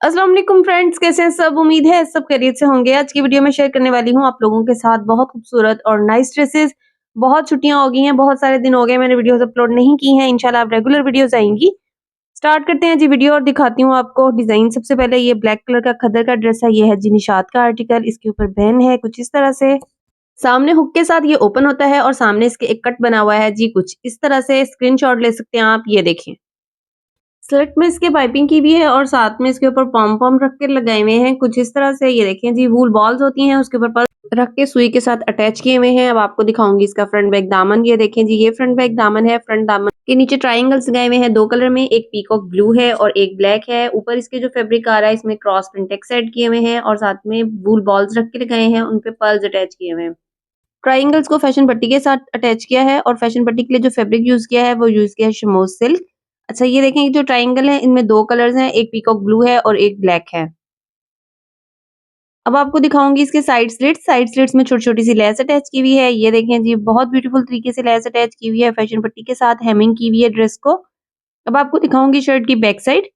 अस्सलाम वालेकुम फ्रेंड्स, कैसे हैं सब? उम्मीद है सब खैरियत से होंगे। आज की वीडियो में शेयर करने वाली हूँ आप लोगों के साथ बहुत खूबसूरत और नाइस ड्रेसेस। बहुत छुट्टियां हो गई हैं, बहुत सारे दिन हो गए मैंने वीडियोस अपलोड नहीं की हैं। इंशाल्लाह अब रेगुलर वीडियोस आएंगी। स्टार्ट करते हैं जी वीडियो और दिखाती हूँ आपको डिजाइन। सबसे पहले ये ब्लैक कलर का खद्दर का ड्रेस है, ये है जी निशात का आर्टिकल। इसके ऊपर बैन है कुछ इस तरह से, सामने हुक के साथ ये ओपन होता है और सामने इसके एक कट बना हुआ है जी कुछ इस तरह से। स्क्रीनशॉट ले सकते हैं आप, ये देखें। स्लिट में इसके पाइपिंग की भी है और साथ में इसके ऊपर पॉम पॉम रख के लगाए हुए हैं कुछ इस तरह से। ये देखें जी, वूल बॉल्स होती हैं उसके ऊपर पल्स रख के सुई के साथ अटैच किए हुए हैं। अब आपको दिखाऊंगी इसका फ्रंट बैक दामन। ये देखें जी, ये फ्रंट बैक दामन है। फ्रंट दामन के नीचे ट्राइंगल्स लगाए हुए हैं दो कलर में, एक पीकॉक ब्लू है और एक ब्लैक है। ऊपर इसके जो फैब्रिक आ रहा है इसमें क्रॉस प्रिंटेक्स ऐड किए हुए हैं और साथ में वूल बॉल्स रख के लगाए हैं, उनपे पर्ल्स अटैच किए हुए हैं। ट्राइंगल्स को फैशन पट्टी के साथ अटैच किया है और फैशन पट्टी के लिए जो फैब्रिक यूज किया है वो यूज किया है शमोज सिल्क। अच्छा, ये देखें, ये जो ट्राइंगल है इनमें दो कलर्स हैं, एक पीकॉक ब्लू है और एक ब्लैक है। अब आपको दिखाऊंगी इसके साइड स्लिट्स। साइड स्लिट्स में छोटी छोटी सी लेस अटैच की हुई है। ये देखें जी, बहुत ब्यूटीफुल तरीके से लेस अटैच की हुई है, फैशन पट्टी के साथ हेमिंग की हुई है ड्रेस को। अब आपको दिखाऊंगी शर्ट की बैक साइड।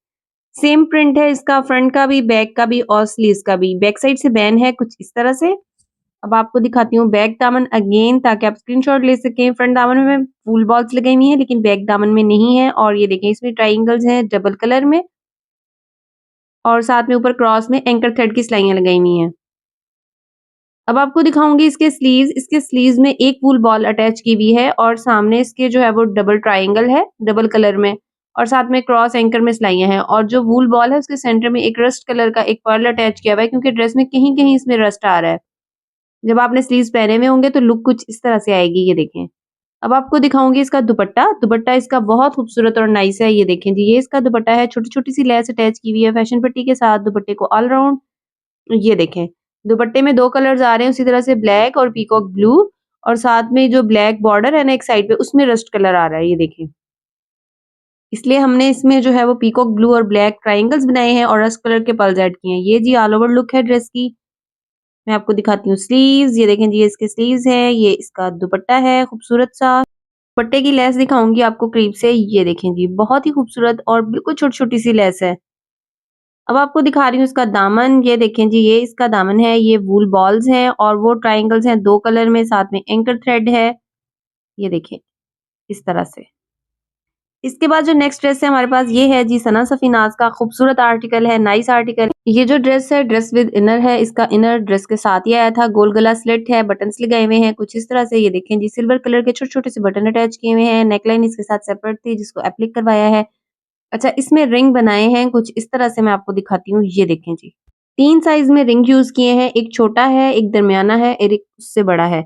सेम प्रिंट है इसका, फ्रंट का भी बैक का भी और स्लीव्स का भी। बैक साइड से बैन है कुछ इस तरह से। अब आपको दिखाती हूँ बैक दामन अगेन, ताकि आप स्क्रीनशॉट ले सकें। फ्रंट दामन में फुल बॉल्स लगाई हुई हैं लेकिन बैक दामन में नहीं है। और ये देखें, इसमें ट्राइंगल्स हैं डबल कलर में और साथ में ऊपर क्रॉस में एंकर थ्रेड की सिलाइयां लगाई हुई हैं। अब आपको दिखाऊंगी इसके स्लीव्स। इसके स्लीव्स में एक वूल बॉल अटैच की हुई है और सामने इसके जो है वो डबल ट्राइंगल है डबल कलर में और साथ में क्रॉस एंकर में सिलाइयां हैं। और जो वूल बॉल है उसके सेंटर में एक रस्ट कलर का एक पर्ल अटैच किया हुआ है, क्योंकि ड्रेस में कहीं कहीं इसमें रस्ट आ रहा है। जब आपने स्लीव्स पहने हुए होंगे तो लुक कुछ इस तरह से आएगी। ये देखें। अब आपको दिखाऊंगी इसका दुपट्टा। दुपट्टा इसका बहुत खूबसूरत और नाइस है। ये देखें जी, ये इसका दुपट्टा है, छोटी छोटी सी लेस अटैच की हुई है फैशन पट्टी के साथ दुपट्टे को ऑल राउंड। ये देखें, दुपट्टे में दो कलर्स आ रहे हैं उसी तरह से, ब्लैक और पीकॉक ब्लू। और साथ में जो ब्लैक बॉर्डर है ना एक साइड पे, उसमें रस्ट कलर आ रहा है। ये देखें, इसलिए हमने इसमें जो है वो पीकॉक ब्लू और ब्लैक ट्राइंगल्स बनाए हैं और रस्ट कलर के पल्स ऐड किए हैं। ये जी ऑल ओवर लुक है ड्रेस की। मैं आपको दिखाती हूँ स्लीव्स। ये देखें जी, ये इसके स्लीव्स हैं, ये इसका दुपट्टा है खूबसूरत सा। दुपट्टे की लेस दिखाऊंगी आपको करीब से। ये देखें जी, बहुत ही खूबसूरत और बिल्कुल छोटी छोटी सी लेस है। अब आपको दिखा रही हूँ इसका दामन। ये देखें जी, ये इसका दामन है, ये वूल बॉल्स हैं और वो ट्राइंगल्स हैं दो कलर में, साथ में एंकर थ्रेड है। ये देखें इस तरह से। इसके बाद जो नेक्स्ट ड्रेस है हमारे पास, ये है जी सना सफीनाज का खूबसूरत आर्टिकल है, नाइस आर्टिकल। ये जो ड्रेस है ड्रेस विद इनर है, इसका इनर ड्रेस के साथ ही आया था। गोल गला स्लिट है, बटन्स लगाए हुए हैं कुछ इस तरह से। ये देखें जी, सिल्वर कलर के छोटे छोटे से बटन अटैच किए हुए हैं। नेकलाइन इसके साथ सेपरेट थी जिसको एप्लिक करवाया है। अच्छा, इसमें रिंग बनाए हैं कुछ इस तरह से, मैं आपको दिखाती हूँ। ये देखें जी, तीन साइज में रिंग यूज किए हैं, एक छोटा है, एक दरमियाना है और एक उससे बड़ा है।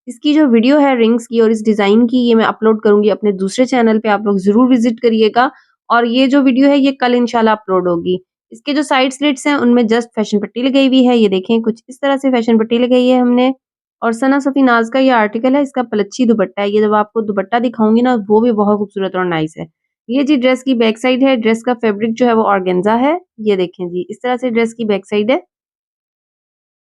इसकी जो वीडियो है रिंग्स की और इस डिजाइन की, ये मैं अपलोड करूंगी अपने दूसरे चैनल पे, आप लोग जरूर विजिट करिएगा। और ये जो वीडियो है ये कल इंशाल्लाह अपलोड होगी। इसके जो साइड स्लिट्स हैं उनमें जस्ट फैशन पट्टी लगाई हुई है। ये देखें, कुछ इस तरह से फैशन पट्टी लगाई है हमने। और सना सफी नाज का ये आर्टिकल है, इसका पलच्छी दुपट्टा है। ये जब आपको दुपट्टा दिखाऊंगी ना, वो भी बहुत खूबसूरत और नाइस है। ये जी ड्रेस की बैक साइड है। ड्रेस का फैब्रिक जो है वो ऑर्गेन्जा है। ये देखें जी, इस तरह से ड्रेस की बैक साइड है।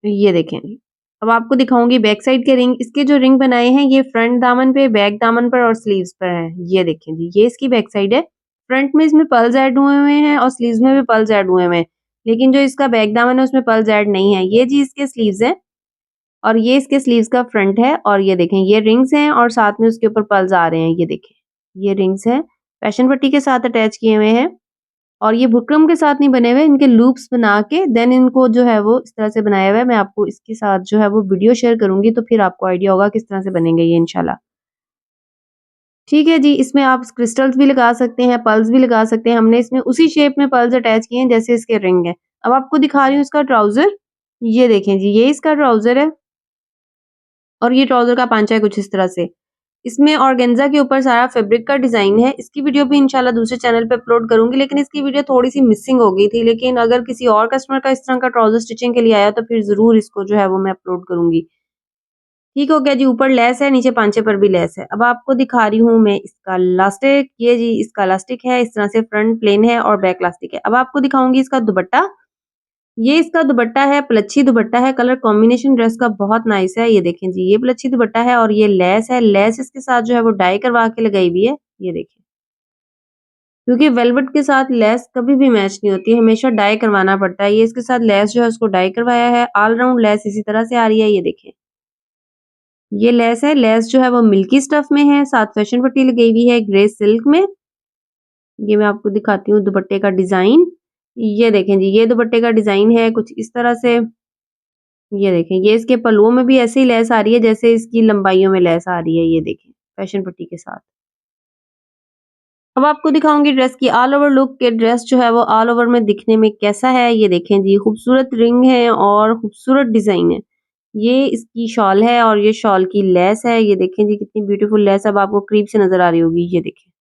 ये देखें जी, अब आपको दिखाऊंगी बैक साइड के रिंग। इसके जो रिंग बनाए हैं ये फ्रंट दामन पे, बैक दामन पर और स्लीव्स पर है। ये देखें जी, ये इसकी बैक साइड है। फ्रंट में इसमें पर्ल्स ऐड हुए हुए हैं और स्लीव्स में भी पर्ल्स ऐड हुए हुए हैं, लेकिन जो इसका बैक दामन है उसमें पर्ल्स ऐड नहीं है। ये जी इसके स्लीव्स है और ये इसके स्लीव्स का फ्रंट है। और ये देखें, ये रिंग्स हैं और साथ में उसके ऊपर पर्ल्स आ रहे हैं। ये देखें, ये रिंग्स हैं, फैशन पट्टी के साथ अटैच किए हुए हैं। और ये बुकरम के साथ नहीं बने हुए, इनके लूप्स बना के देन इनको जो है वो इस तरह से बनाया हुआ है। मैं आपको इसके साथ जो है वो वीडियो शेयर करूंगी, तो फिर आपको आइडिया होगा किस तरह से बनेंगे ये इंशाल्लाह। ठीक है जी, इसमें आप क्रिस्टल्स भी लगा सकते हैं, पर्ल्स भी लगा सकते हैं। हमने इसमें उसी शेप में पर्ल्स अटैच किए हैं जैसे इसके रिंग है। अब आपको दिखा रही हूँ इसका ट्राउजर। ये देखें जी, ये इसका ट्राउजर है और ये ट्राउजर का पांचा है कुछ इस तरह से। इसमें ऑर्गेन्जा के ऊपर सारा फैब्रिक का डिजाइन है। इसकी वीडियो भी इंशाल्लाह दूसरे चैनल पे अपलोड करूंगी, लेकिन इसकी वीडियो थोड़ी सी मिसिंग हो गई थी। लेकिन अगर किसी और कस्टमर का इस तरह का ट्राउजर स्टिचिंग के लिए आया तो फिर जरूर इसको जो है वो मैं अपलोड करूंगी। ठीक हो गया जी, ऊपर लेस है, नीचे पांचे पर भी लेस है। अब आपको दिखा रही हूँ मैं इसका लास्टिक। ये जी इसका लास्टिक है, इस तरह से फ्रंट प्लेन है और बैक लास्टिक है। अब आपको दिखाऊंगी इसका दुपट्टा। ये इसका दुपट्टा है, पलच्छी दुपट्टा है। कलर कॉम्बिनेशन ड्रेस का बहुत नाइस है। ये देखें जी, ये पलच्छी दुपट्टा है और ये लेस है। लेस इसके साथ जो है वो डाई करवा के लगाई हुई है। ये देखें, क्योंकि वेलवेट के साथ लेस कभी भी मैच नहीं होती है, हमेशा डाई करवाना पड़ता है। ये इसके साथ लेस जो है उसको डाई करवाया है, ऑल राउंड लेस इसी तरह से आ रही है, ये देखें। ये लेस है, लेस जो है वो मिल्की स्टफ में है, साथ फैशन पट्टी लगी हुई है ग्रे सिल्क में। ये मैं आपको दिखाती हूँ दुपट्टे का डिजाइन। ये देखें जी, ये दुपट्टे का डिजाइन है कुछ इस तरह से। ये देखें, ये इसके पल्लुओं में भी ऐसे ही लेस आ रही है जैसे इसकी लंबाइयों में लेस आ रही है, ये देखें फैशन पट्टी के साथ। अब आपको दिखाऊंगी ड्रेस की ऑल ओवर लुक के ड्रेस जो है वो ऑल ओवर में दिखने में कैसा है। ये देखें जी, खूबसूरत रिंग है और खूबसूरत डिजाइन है। ये इसकी शॉल है और ये शॉल की लेस है। ये देखें जी, कितनी ब्यूटीफुल लेस अब आपको करीब से नजर आ रही होगी। ये देखें,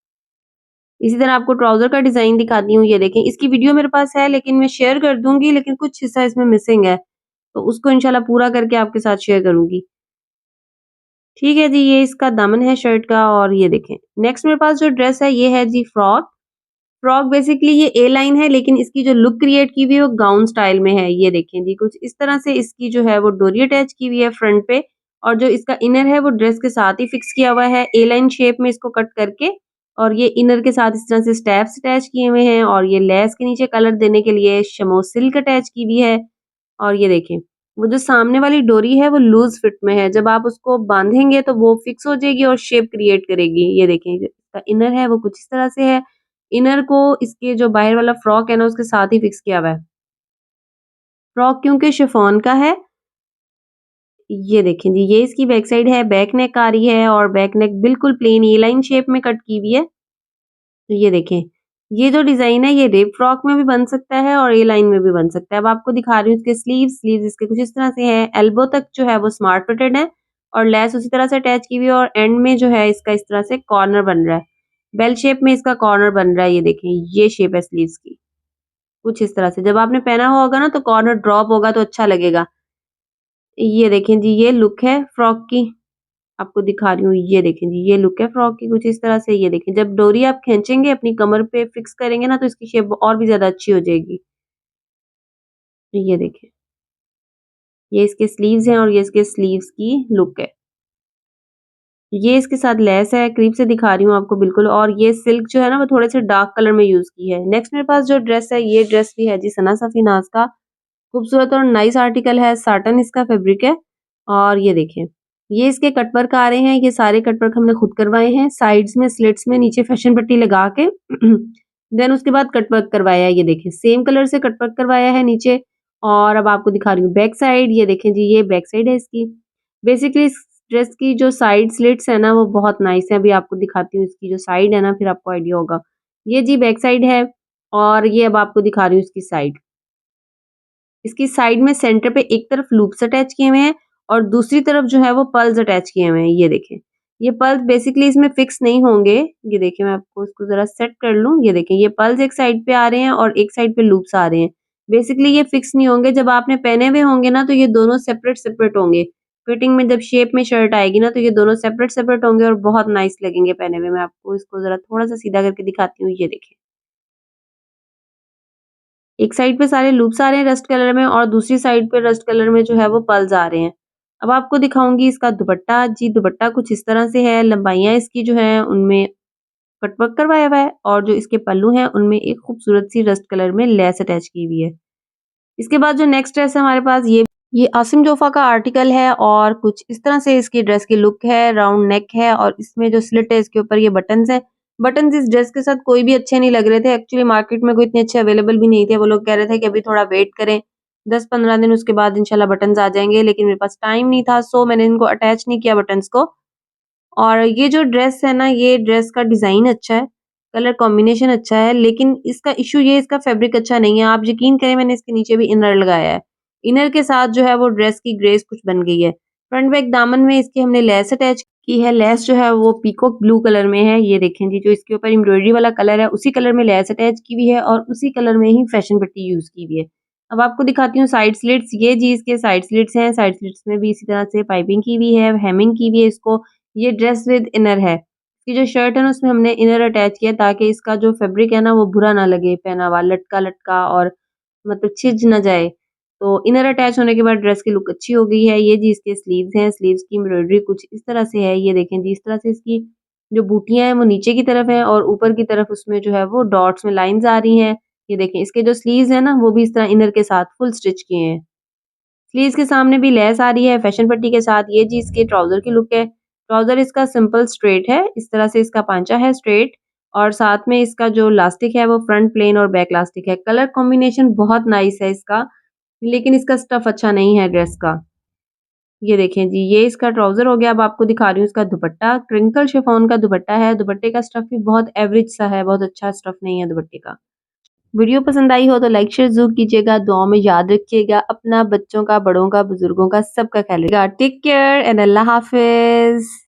इसी तरह आपको ट्राउजर का डिजाइन दिखाती हूँ। ये देखें, इसकी वीडियो मेरे पास है लेकिन मैं शेयर कर दूंगी, लेकिन कुछ हिस्सा इसमें मिसिंग है, तो उसको इंशाल्लाह पूरा करके आपके साथ शेयर करूंगी। ठीक है जी, ये इसका दामन है शर्ट का। और ये देखें, नेक्स्ट मेरे पास जो ड्रेस है ये है जी फ्रॉक। फ्रॉक बेसिकली ये ए लाइन है, लेकिन इसकी जो लुक क्रिएट की हुई है वो गाउन स्टाइल में है। ये देखें जी, कुछ इस तरह से इसकी जो है वो डोरी अटैच की हुई है फ्रंट पे, और जो इसका इनर है वो ड्रेस के साथ ही फिक्स किया हुआ है ए लाइन शेप में इसको कट करके। और ये इनर के साथ इस तरह से स्टेप्स अटैच किए हुए हैं, और ये लेस के नीचे कलर देने के लिए शमो सिल्क अटैच की हुई है। और ये देखें, वो जो सामने वाली डोरी है वो लूज फिट में है, जब आप उसको बांधेंगे तो वो फिक्स हो जाएगी और शेप क्रिएट करेगी। ये देखें, जो इसका इनर है वो कुछ इस तरह से है। इनर को इसके जो बाहर वाला फ्रॉक है ना उसके साथ ही फिक्स किया हुआ है। फ्रॉक क्योंकि शिफॉन का है। ये देखें जी, ये इसकी बैक साइड है, बैक नेक आ रही है और बैक नेक बिल्कुल प्लेन ए लाइन शेप में कट की हुई है। तो ये देखें, ये जो डिजाइन है ये रेप फ्रॉक में भी बन सकता है और ए लाइन में भी बन सकता है। अब आपको दिखा रही हूँ इसके स्लीव्स इसके कुछ इस तरह से है। एल्बो तक जो है वो स्मार्ट फिटेड है और लेस उसी तरह से अटैच की हुई है, और एंड में जो है इसका इस तरह से कॉर्नर बन रहा है, बेल शेप में इसका कॉर्नर बन रहा है। ये देखें, ये शेप है स्लीव्स की कुछ इस तरह से। जब आपने पहना हुआ होगा ना तो कॉर्नर ड्रॉप होगा तो अच्छा लगेगा। ये देखें जी, ये लुक है फ्रॉक की, आपको दिखा रही हूँ। ये देखें जी, ये लुक है फ्रॉक की कुछ इस तरह से। ये देखें, जब डोरी आप खींचेंगे अपनी कमर पे फिक्स करेंगे ना तो इसकी शेप और भी ज्यादा अच्छी हो जाएगी। ये देखें, ये इसके स्लीव्स हैं और ये इसके स्लीव्स की लुक है। ये इसके साथ लेस है, करीब से दिखा रही हूँ आपको बिल्कुल। और ये सिल्क जो है ना वो थोड़े से डार्क कलर में यूज की है। नेक्स्ट मेरे पास जो ड्रेस है ये ड्रेस भी है जी सना सफीनाज का, खूबसूरत और नाइस आर्टिकल है, साटन इसका फैब्रिक है। और ये देखें, ये इसके कटवर्क आ रहे हैं, ये सारे कटवर्क हमने खुद करवाए हैं, साइड्स में स्लिट्स में नीचे फैशन पट्टी लगा के देन उसके बाद कटवर्क करवाया है। ये देखें, सेम कलर से कटवर्क करवाया है नीचे। और अब आपको दिखा रही हूँ बैक साइड। ये देखें जी, ये बैक साइड है इसकी। बेसिकली इस ड्रेस की जो साइड स्लिट्स है ना वो बहुत नाइस है, अभी आपको दिखाती हूँ इसकी जो साइड है ना, फिर आपको आइडिया होगा। ये जी बैक साइड है, और ये अब आपको दिखा रही हूँ इसकी साइड। इसकी साइड में सेंटर पे एक तरफ लूप्स अटैच किए हुए हैं और दूसरी तरफ जो है वो पर्ल्स अटैच किए हुए हैं। ये देखें, ये पर्ल्स बेसिकली इसमें फिक्स नहीं होंगे। ये देखिए, मैं आपको इसको जरा सेट कर लूं। ये देखें, ये पर्ल्स एक साइड पे आ रहे हैं और एक साइड पे लूप्स आ रहे हैं। बेसिकली ये फिक्स नहीं होंगे, जब आपने पहने हुए होंगे ना तो ये दोनों सेपरेट सेपरेट होंगे। फिटिंग में जब शेप में शर्ट आएगी ना तो ये दोनों सेपरेट सेपरेट होंगे और बहुत नाइस लगेंगे पहने हुए। मैं आपको इसको जरा थोड़ा सा सीधा करके दिखाती हूँ। ये देखें, एक साइड पे सारे लूप्स आ रहे हैं रस्ट कलर में और दूसरी साइड पे रस्ट कलर में जो है वो पल्स आ रहे हैं। अब आपको दिखाऊंगी इसका दुपट्टा। जी, दुपट्टा कुछ इस तरह से है, लंबाइयाँ इसकी जो है उनमें कटवर्क करवाया हुआ है और जो इसके पल्लू हैं उनमें एक खूबसूरत सी रस्ट कलर में लेस अटैच की हुई है। इसके बाद जो नेक्स्ट ड्रेस है हमारे पास, ये आसिम जोफा का आर्टिकल है और कुछ इस तरह से इसकी ड्रेस की लुक है। राउंड नेक है और इसमें जो स्लिट है इसके ऊपर ये बटन्स है। बटन्स इस ड्रेस के साथ कोई भी अच्छे नहीं लग रहे थे, एक्चुअली मार्केट में कोई इतने अच्छे अवेलेबल भी नहीं थे। वो लोग कह रहे थे कि अभी थोड़ा वेट करें, 10-15 दिन उसके बाद इंशाल्लाह बटन्स आ जाएंगे, लेकिन मेरे पास टाइम नहीं था, सो मैंने इनको अटैच नहीं किया बटन्स को। और ये जो ड्रेस है ना, ये ड्रेस का डिजाइन अच्छा है, कलर कॉम्बिनेशन अच्छा है, लेकिन इसका इशू ये इसका फैब्रिक अच्छा नहीं है। आप यकीन करें, मैंने इसके नीचे भी इनर लगाया है, इनर के साथ जो है वो ड्रेस की ग्रेस कुछ बन गई है। फ्रंट बैक दामन में इसके हमने लेस अटैच की है, लेस जो है वो पीकॉक ब्लू कलर में है। ये देखें जी, जो इसके ऊपर एम्ब्रॉयडरी वाला कलर है उसी कलर में लेस अटैच की हुई है और उसी कलर में ही फैशन पट्टी यूज की हुई है। अब आपको दिखाती हूँ साइड स्लिट्स। ये जी इसके साइड स्लिट्स हैं, साइड स्लिट्स में भी इसी तरह से पाइपिंग की हुई है, हेमिंग की हुई है इसको। ये ड्रेस विद इनर है, इसकी जो शर्ट है ना उसमें हमने इनर अटैच किया ताकि इसका जो फैब्रिक है ना वो बुरा ना लगे, पहना हुआ लटका लटका और मतलब छिज ना जाए। तो इनर अटैच होने के बाद ड्रेस की लुक अच्छी हो गई है। ये जी इसके स्लीव्स हैं, स्लीव्स की एम्ब्रॉयडरी कुछ इस तरह से है। ये देखें जी, इस तरह से इसकी जो बूटियाँ हैं वो नीचे की तरफ हैं और ऊपर की तरफ उसमें जो है वो डॉट्स में लाइन्स आ रही हैं। ये देखें इसके जो स्लीव्स हैं ना वो भी इस तरह इनर के साथ फुल स्टिच किए हैं। स्लीव्स के सामने भी लेस आ रही है फैशन पट्टी के साथ। ये जी इसके ट्राउजर की लुक है। ट्राउजर इसका सिंपल स्ट्रेट है, इस तरह से इसका पांचा है स्ट्रेट और साथ में इसका जो लास्टिक है वो फ्रंट प्लेन और बैक लास्टिक है। कलर कॉम्बिनेशन बहुत नाइस है इसका, लेकिन इसका स्टफ अच्छा नहीं है ड्रेस का। ये देखें जी, ये इसका ट्राउजर हो गया। अब आपको दिखा रही हूँ इसका दुपट्टा। क्रिंकल शिफॉन का दुपट्टा है। दुपट्टे का स्टफ भी बहुत एवरेज सा है, बहुत अच्छा स्टफ नहीं है दुपट्टे का। वीडियो पसंद आई हो तो लाइक शेयर जरूर कीजिएगा। दुआओं में याद रखिएगा अपना, बच्चों का, बड़ों का, बुजुर्गों का, सबका ख्याल रखिएगा। टेक केयर एंड अल्लाह हाफिज।